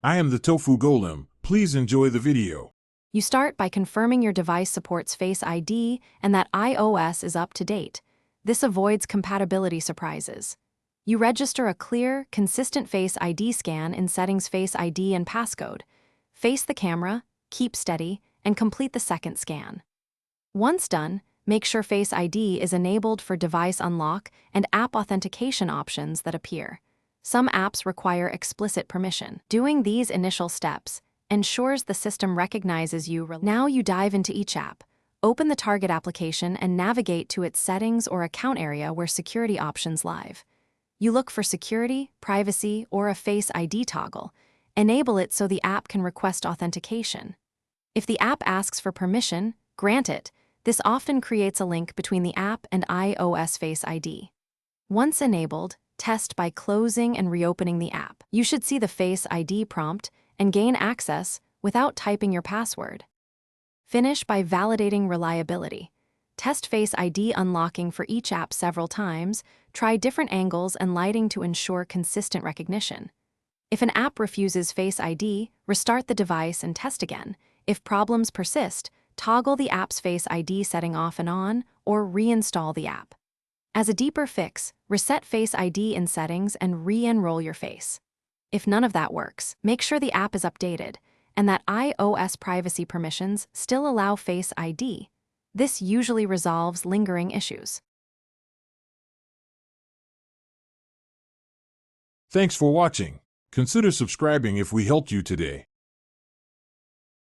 I am the Tofu Golem. Please enjoy the video. You start by confirming your device supports Face ID and that iOS is up to date. This avoids compatibility surprises. You register a clear, consistent Face ID scan in Settings Face ID and Passcode. Face the camera, keep steady, and complete the second scan. Once done, make sure Face ID is enabled for device unlock and app authentication options that appear. Some apps require explicit permission. Doing these initial steps ensures the system recognizes you. Now you dive into each app. Open the target application and navigate to its settings or account area where security options live. You look for security, privacy, or a Face ID toggle. Enable it so the app can request authentication. If the app asks for permission, grant it. This often creates a link between the app and iOS Face ID. Once enabled, test by closing and reopening the app. You should see the Face ID prompt and gain access without typing your password. Finish by validating reliability. Test Face ID unlocking for each app several times. Try different angles and lighting to ensure consistent recognition. If an app refuses Face ID, restart the device and test again. If problems persist, toggle the app's Face ID setting off and on, or reinstall the app. As a deeper fix, reset Face ID in settings and re-enroll your face. If none of that works, make sure the app is updated and that iOS privacy permissions still allow Face ID. This usually resolves lingering issues. Thanks for watching. Consider subscribing if we helped you today.